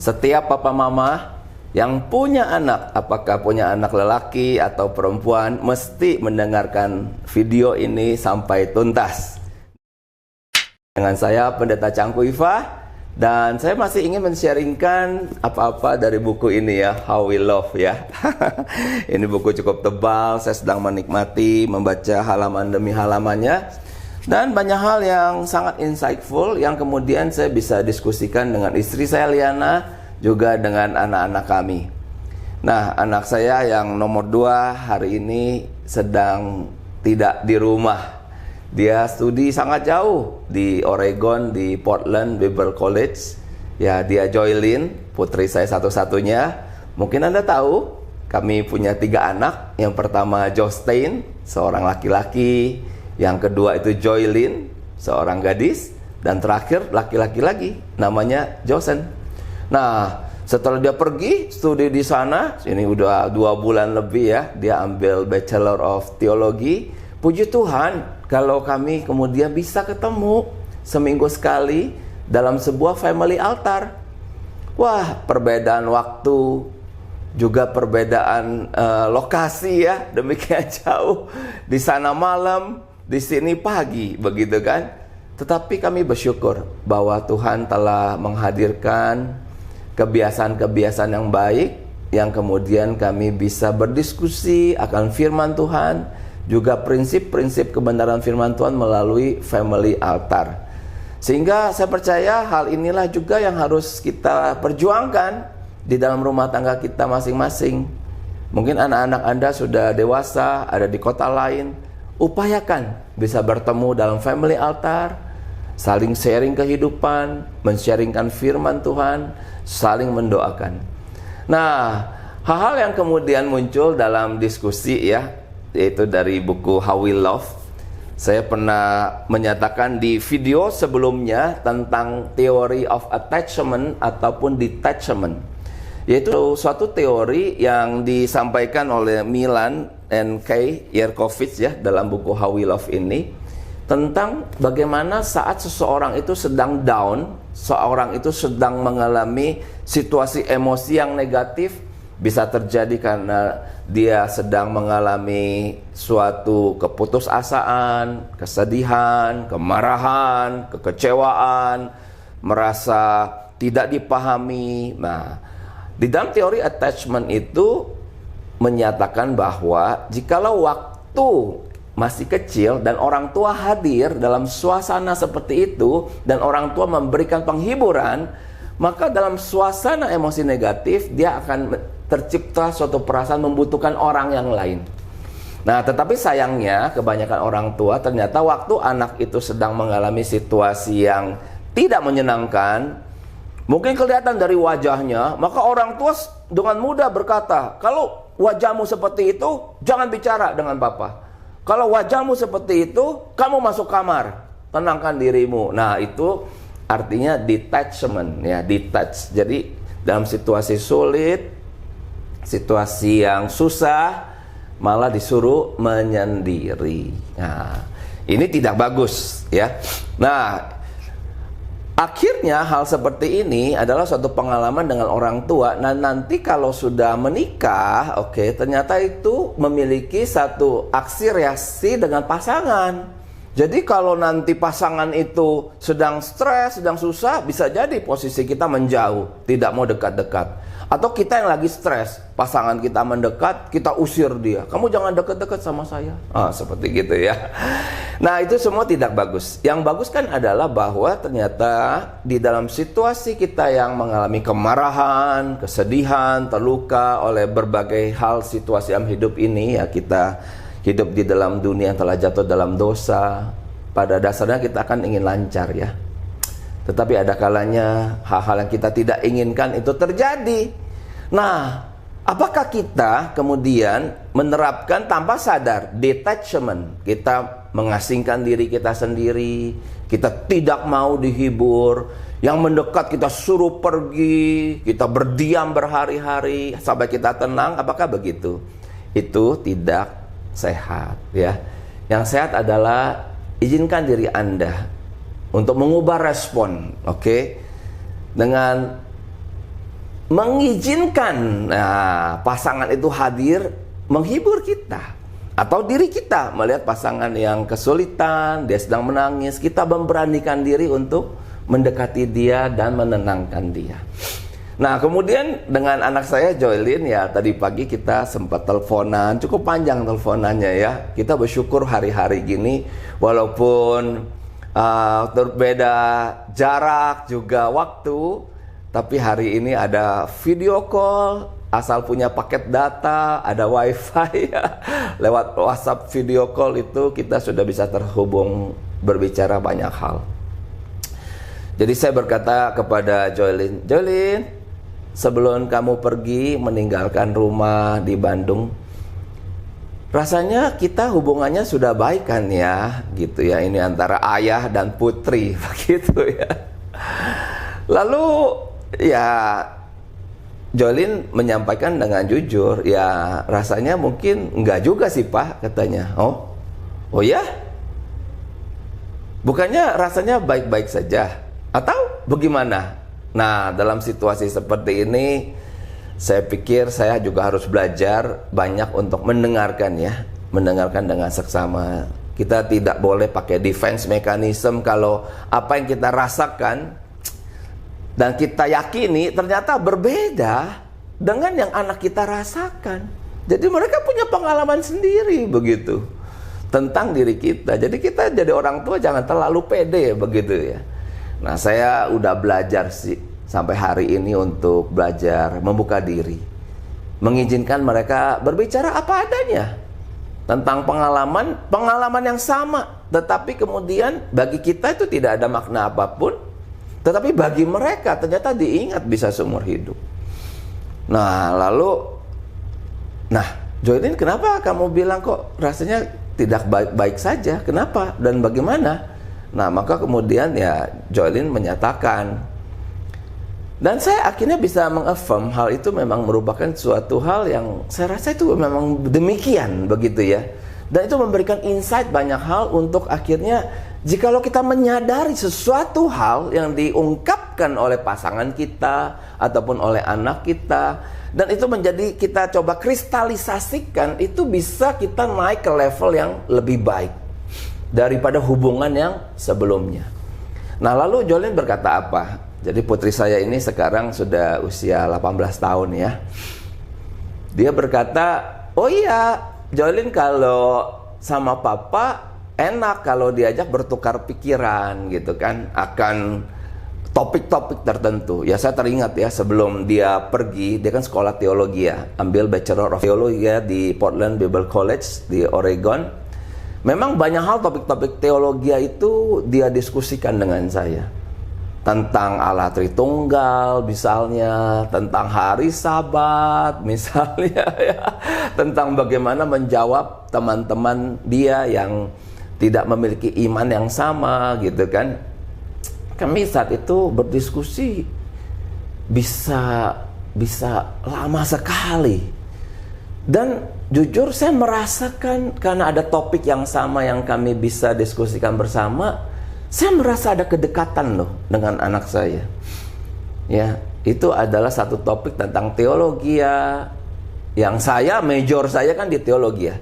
Setiap papa mama yang punya anak, apakah punya anak lelaki atau perempuan, mesti mendengarkan video ini sampai tuntas. Dengan saya Pendeta Cangku Iva, dan saya masih ingin men-sharingkan apa-apa dari buku ini ya, How We Love ya. Ini buku cukup tebal, saya sedang menikmati membaca halaman demi halamannya. Dan banyak hal yang sangat insightful yang kemudian saya bisa diskusikan dengan istri saya Liana, juga dengan anak-anak kami. Nah, anak saya yang nomor 2 hari ini sedang tidak di rumah. Dia studi sangat jauh di Oregon, di Portland Bible College. Ya, dia Joylin, putri saya satu-satunya. Mungkin Anda tahu, kami punya 3 anak. Yang pertama Jostein, seorang laki-laki. Yang kedua itu Joylin, seorang gadis. Dan terakhir laki-laki lagi, namanya Josen. Nah, setelah dia pergi studi di sana, ini udah 2 bulan lebih ya, dia ambil Bachelor of Theology. Puji Tuhan, kalau kami kemudian bisa ketemu seminggu sekali dalam sebuah family altar. Wah, perbedaan waktu, juga perbedaan lokasi ya, demikian jauh. Di sana malam, di sini pagi, begitu kan? Tetapi kami bersyukur bahwa Tuhan telah menghadirkan kebiasaan-kebiasaan yang baik, yang kemudian kami bisa berdiskusi akan firman Tuhan, juga prinsip-prinsip kebenaran firman Tuhan melalui family altar. Sehingga saya percaya hal inilah juga yang harus kita perjuangkan di dalam rumah tangga kita masing-masing. Mungkin anak-anak Anda sudah dewasa, ada di kota lain. Upayakan bisa bertemu dalam family altar, saling sharing kehidupan, men-sharingkan firman Tuhan, saling mendoakan. Nah, hal-hal yang kemudian muncul dalam diskusi ya, yaitu dari buku How We Love. Saya pernah menyatakan di video sebelumnya tentang theory of attachment ataupun detachment, yaitu suatu teori yang disampaikan oleh Milan and Kay Yerkovich ya dalam buku How We Love ini, tentang bagaimana saat seseorang itu sedang down, seorang itu sedang mengalami situasi emosi yang negatif. Bisa terjadi karena dia sedang mengalami suatu keputusasaan, kesedihan, kemarahan, kekecewaan, merasa tidak dipahami. Nah, di dalam teori attachment itu menyatakan bahwa jikalau waktu masih kecil dan orang tua hadir dalam suasana seperti itu dan orang tua memberikan penghiburan, maka dalam suasana emosi negatif dia akan tercipta suatu perasaan membutuhkan orang yang lain. Nah, tetapi sayangnya kebanyakan orang tua ternyata waktu anak itu sedang mengalami situasi yang tidak menyenangkan, mungkin kelihatan dari wajahnya, maka orang tua dengan mudah berkata, kalau wajahmu seperti itu, jangan bicara dengan papa. Kalau wajahmu seperti itu, kamu masuk kamar, tenangkan dirimu. Nah, itu artinya detachment ya, detach. Jadi dalam situasi sulit, situasi yang susah, malah disuruh menyendiri. Nah, ini tidak bagus ya. Nah, akhirnya hal seperti ini adalah suatu pengalaman dengan orang tua. Nah, nanti kalau sudah menikah, oke, ternyata itu memiliki satu aksi reaksi dengan pasangan. Jadi kalau nanti pasangan itu sedang stres, sedang susah, bisa jadi posisi kita menjauh, tidak mau dekat-dekat. Atau kita yang lagi stres, pasangan kita mendekat, kita usir dia. Kamu jangan dekat-dekat sama saya. Seperti gitu ya. Nah, itu semua tidak bagus. Yang bagus kan adalah bahwa ternyata di dalam situasi kita yang mengalami kemarahan, kesedihan, terluka oleh berbagai hal situasi dalam hidup ini ya, kita hidup di dalam dunia yang telah jatuh dalam dosa. Pada dasarnya kita akan ingin lancar ya. Tetapi ada kalanya hal-hal yang kita tidak inginkan itu terjadi. Nah, apakah kita kemudian menerapkan tanpa sadar detachment? Kita mengasingkan diri kita sendiri, kita tidak mau dihibur, yang mendekat kita suruh pergi, kita berdiam berhari-hari sampai kita tenang. Apakah begitu? Itu tidak sehat ya. Yang sehat adalah izinkan diri Anda untuk mengubah respon, oke? Dengan mengizinkan pasangan itu hadir menghibur kita atau diri kita melihat pasangan yang kesulitan, dia sedang menangis, kita memberanikan diri untuk mendekati dia dan menenangkan dia. Nah, kemudian dengan anak saya Joylin, ya tadi pagi kita sempat teleponan, cukup panjang teleponannya ya. Kita bersyukur hari-hari gini walaupun berbeda jarak juga waktu, tapi hari ini ada video call, asal punya paket data, ada wifi ya. Lewat WhatsApp video call itu kita sudah bisa terhubung berbicara banyak hal. Jadi saya berkata kepada Joylin, Joylin, sebelum kamu pergi meninggalkan rumah di Bandung, rasanya kita hubungannya sudah baik kan ya, gitu ya, ini antara ayah dan putri, begitu ya. Lalu ya Joylin menyampaikan dengan jujur, ya rasanya mungkin enggak juga sih Pak, katanya. Oh ya? Bukannya rasanya baik-baik saja? Atau bagaimana? Nah, dalam situasi seperti ini, saya pikir saya juga harus belajar banyak untuk mendengarkan ya. Mendengarkan dengan seksama. Kita tidak boleh pakai defense mechanism kalau apa yang kita rasakan dan kita yakini ternyata berbeda dengan yang anak kita rasakan. Jadi mereka punya pengalaman sendiri begitu tentang diri kita. Jadi kita jadi orang tua jangan terlalu pede begitu ya. Nah, saya udah belajar sih sampai hari ini untuk belajar membuka diri, mengizinkan mereka berbicara apa adanya tentang pengalaman yang sama, tetapi kemudian bagi kita itu tidak ada makna apapun. Tetapi bagi mereka ternyata diingat bisa seumur hidup. Nah, Joylin, kenapa kamu bilang kok rasanya tidak baik-baik saja? Kenapa dan bagaimana? Nah, maka kemudian ya Joylin menyatakan. Dan saya akhirnya bisa mengaffirm hal itu memang merupakan suatu hal yang saya rasa itu memang demikian begitu ya. Dan itu memberikan insight banyak hal untuk akhirnya jikalau kita menyadari sesuatu hal yang diungkapkan oleh pasangan kita ataupun oleh anak kita, dan itu menjadi kita coba kristalisasikan, itu bisa kita naik ke level yang lebih baik daripada hubungan yang sebelumnya. Nah, lalu Joylin berkata apa? Jadi putri saya ini sekarang sudah usia 18 tahun ya. Dia berkata, oh iya Joylin, kalau sama papa enak kalau diajak bertukar pikiran gitu kan, akan topik-topik tertentu. Ya saya teringat ya, sebelum dia pergi, dia kan sekolah teologi ya, ambil Bachelor of Theology ya, di Portland Bible College di Oregon. Memang banyak hal topik-topik teologi itu dia diskusikan dengan saya. Tentang Allah Tritunggal misalnya, tentang hari Sabat misalnya ya, tentang bagaimana menjawab teman-teman dia yang tidak memiliki iman yang sama gitu kan. Kami saat itu berdiskusi bisa lama sekali. Dan jujur saya merasakan karena ada topik yang sama yang kami bisa diskusikan bersama, saya merasa ada kedekatan loh dengan anak saya. Ya, itu adalah satu topik tentang teologi ya, yang major saya kan di teologi ya.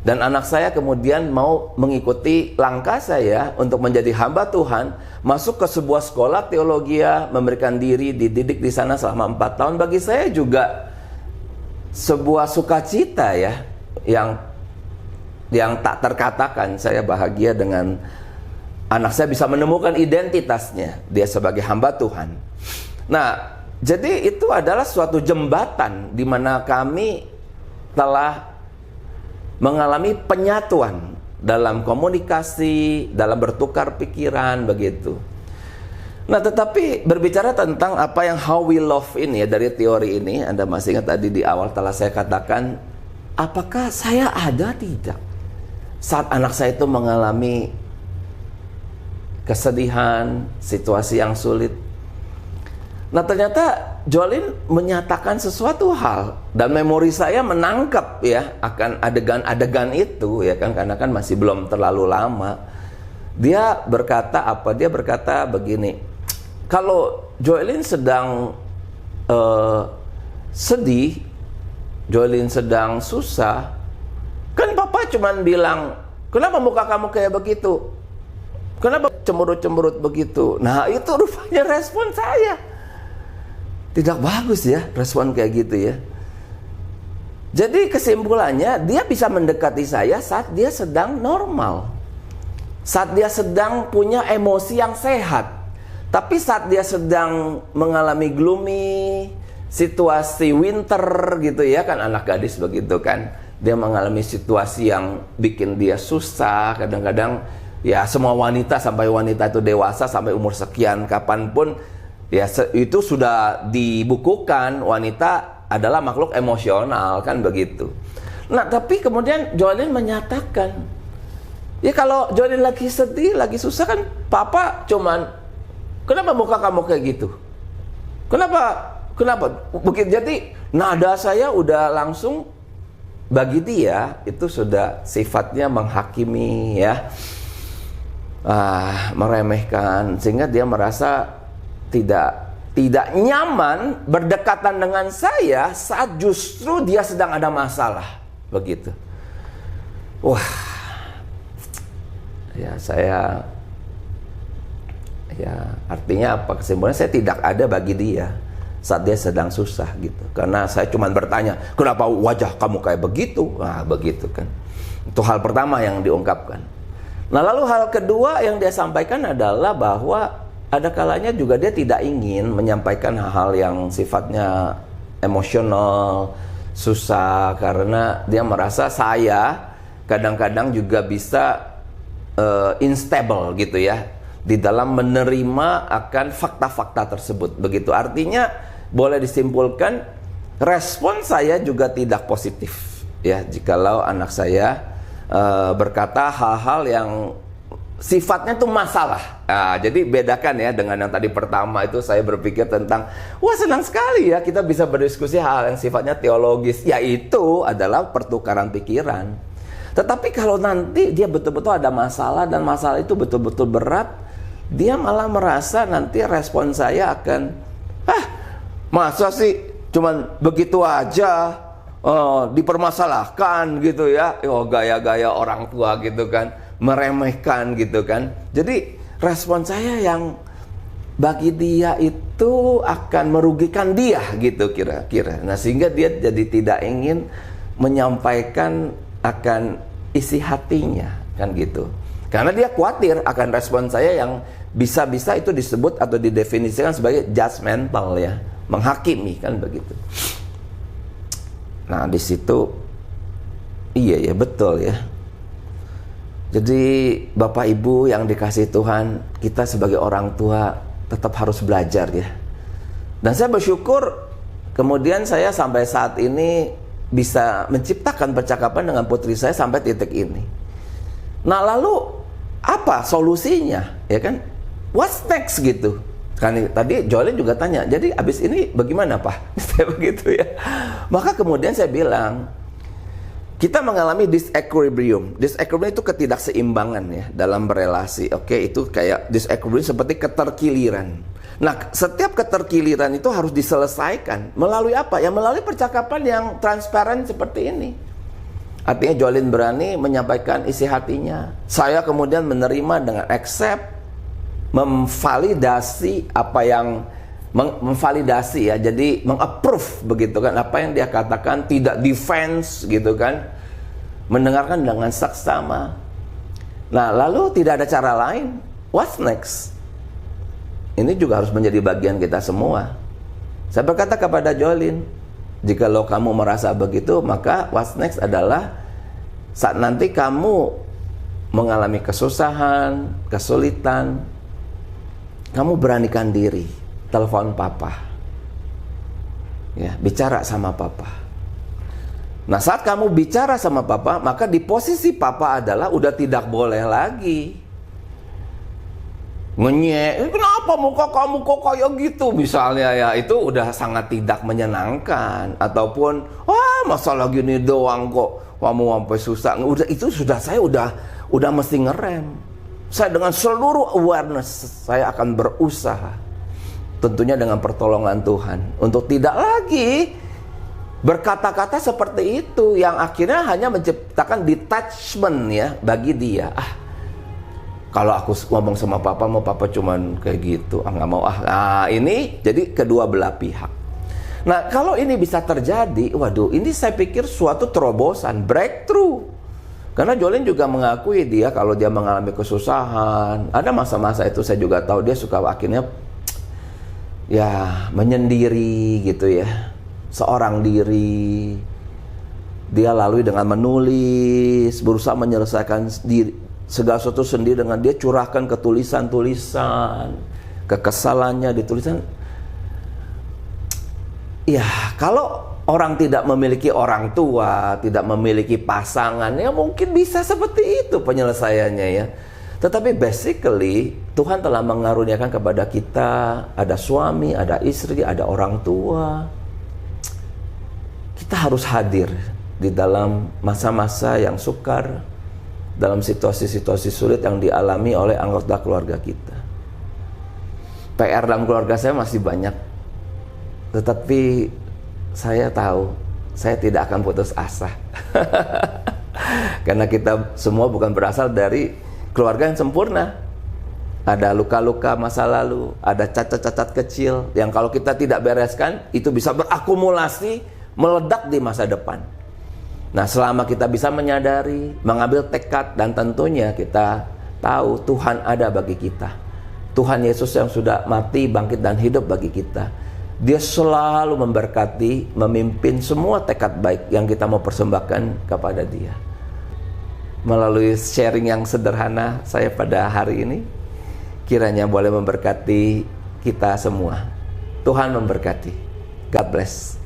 Dan anak saya kemudian mau mengikuti langkah saya untuk menjadi hamba Tuhan, masuk ke sebuah sekolah teologi ya, memberikan diri, dididik di sana selama 4 tahun. Bagi saya juga sebuah sukacita ya, yang tak terkatakan. Saya bahagia dengan anak saya bisa menemukan identitasnya, dia sebagai hamba Tuhan. Nah, jadi itu adalah suatu jembatan di mana kami telah mengalami penyatuan dalam komunikasi, dalam bertukar pikiran begitu. Nah, tetapi berbicara tentang apa yang how we love ini ya, dari teori ini, Anda masih ingat tadi di awal telah saya katakan, apakah saya ada tidak saat anak saya itu mengalami kesedihan, situasi yang sulit. Nah, ternyata Joylin menyatakan sesuatu hal dan memori saya menangkap ya akan adegan-adegan itu ya kan, karena kan masih belum terlalu lama. Dia berkata apa? Dia berkata begini, kalau Joylin sedang sedih, Jolin sedang susah, kan papa cuman bilang, kenapa muka kamu kayak begitu? Kenapa cemberut-cemberut begitu? Nah, itu rupanya respon saya. Tidak bagus ya, respon kayak gitu ya. Jadi kesimpulannya, dia bisa mendekati saya saat dia sedang normal, saat dia sedang punya emosi yang sehat. Tapi saat dia sedang mengalami gloomy, situasi winter gitu ya, kan anak gadis begitu kan, dia mengalami situasi yang bikin dia susah. Kadang-kadang ya semua wanita, sampai wanita itu dewasa sampai umur sekian kapanpun ya itu sudah dibukukan, wanita adalah makhluk emosional, kan begitu. Nah, tapi kemudian Jolin menyatakan, ya kalau Jolin lagi sedih, lagi susah kan papa cuman, kenapa muka kamu kayak gitu? Kenapa begitu? Jadi nada saya udah langsung, bagi dia itu sudah sifatnya menghakimi ya, meremehkan, sehingga dia merasa tidak nyaman berdekatan dengan saya saat justru dia sedang ada masalah begitu. Wah, ya saya, ya artinya apa kesimpulannya, saya tidak ada bagi dia saat dia sedang susah gitu. Karena saya cuma bertanya, kenapa wajah kamu kayak begitu? Nah begitu kan. Itu hal pertama yang diungkapkan. Nah lalu hal kedua yang dia sampaikan adalah bahwa ada kalanya juga dia tidak ingin menyampaikan hal-hal yang sifatnya emosional, susah, karena dia merasa saya kadang-kadang juga bisa instable gitu ya, di dalam menerima akan fakta-fakta tersebut begitu. Artinya boleh disimpulkan respon saya juga tidak positif ya, jikalau anak saya berkata hal-hal yang sifatnya itu masalah. Nah, jadi bedakan ya dengan yang tadi pertama itu saya berpikir tentang, wah senang sekali ya kita bisa berdiskusi hal yang sifatnya teologis. Ya itu adalah pertukaran pikiran. Tetapi kalau nanti dia betul-betul ada masalah dan masalah itu betul-betul berat, dia malah merasa nanti respon saya akan, masa sih cuman begitu aja dipermasalahkan gitu ya, gaya-gaya orang tua gitu kan, meremehkan gitu kan. Jadi respon saya yang bagi dia itu akan merugikan dia gitu kira-kira. Nah sehingga dia jadi tidak ingin menyampaikan akan isi hatinya kan gitu. Karena dia khawatir akan respon saya yang bisa-bisa itu disebut atau didefinisikan sebagai judgmental ya, menghakimi kan begitu. Nah di situ iya ya betul ya. Jadi Bapak Ibu yang dikasihi Tuhan, kita sebagai orang tua tetap harus belajar ya. Dan saya bersyukur kemudian saya sampai saat ini bisa menciptakan percakapan dengan putri saya sampai titik ini. Nah lalu apa solusinya ya kan? What's next gitu? Kan tadi Jolin juga tanya, jadi abis ini bagaimana Pak? Saya begitu ya. Maka kemudian saya bilang, kita mengalami disequilibrium. Disequilibrium itu ketidakseimbangan ya dalam berelasi. Oke, itu kayak disequilibrium seperti keterkiliran. Nah, setiap keterkiliran itu harus diselesaikan melalui apa? Ya melalui percakapan yang transparan seperti ini. Artinya Jolin berani menyampaikan isi hatinya. Saya kemudian menerima dengan accept, memvalidasi apa yang memvalidasi ya, jadi mengapprove begitu kan apa yang dia katakan, tidak defense gitu kan, mendengarkan dengan saksama. Nah lalu tidak ada cara lain, what's next? Ini juga harus menjadi bagian kita semua. Saya berkata kepada Jolin, jikalau kamu merasa begitu, maka what's next adalah saat nanti kamu mengalami kesusahan, kesulitan, kamu beranikan diri, telepon papa, ya, bicara sama papa. Nah saat kamu bicara sama papa, maka di posisi papa adalah udah tidak boleh lagi ngenyek, kenapa muka kamu kok kayak gitu misalnya ya, itu udah sangat tidak menyenangkan. Ataupun wah masalah gini doang kok kamu sampai susah, udah itu sudah saya udah mesti ngerem. Saya dengan seluruh awareness saya akan berusaha, tentunya dengan pertolongan Tuhan, untuk tidak lagi berkata-kata seperti itu yang akhirnya hanya menciptakan detachment ya bagi dia. Kalau aku ngomong sama papa, mau papa cuman kayak gitu, nggak mau Nah, ini jadi kedua belah pihak. Nah, kalau ini bisa terjadi, waduh, ini saya pikir suatu terobosan, breakthrough. Karena Jolin juga mengakui dia kalau dia mengalami kesusahan. Ada masa-masa itu saya juga tahu dia suka akhirnya ya menyendiri gitu ya. Seorang diri. Dia lalui dengan menulis, berusaha menyelesaikan diri, segala sesuatu sendiri dengan dia curahkan ke tulisan-tulisan, kekesalannya di tulisan. Ya, kalau orang tidak memiliki orang tua, tidak memiliki pasangan, ya mungkin bisa seperti itu penyelesaiannya ya. Tetapi basically Tuhan telah mengaruniakan kepada kita ada suami, ada istri, ada orang tua. Kita harus hadir di dalam masa-masa yang sukar, dalam situasi-situasi sulit yang dialami oleh anggota keluarga kita. PR dalam keluarga saya masih banyak. Tetapi saya tahu saya tidak akan putus asa. Karena kita semua bukan berasal dari keluarga yang sempurna. Ada luka-luka masa lalu, ada cacat-cacat kecil yang kalau kita tidak bereskan itu bisa berakumulasi, meledak di masa depan. Nah, selama kita bisa menyadari, mengambil tekad, dan tentunya kita tahu Tuhan ada bagi kita. Tuhan Yesus yang sudah mati, bangkit, dan hidup bagi kita. Dia selalu memberkati, memimpin semua tekad baik yang kita mau persembahkan kepada Dia. Melalui sharing yang sederhana saya pada hari ini, kiranya boleh memberkati kita semua. Tuhan memberkati. God bless.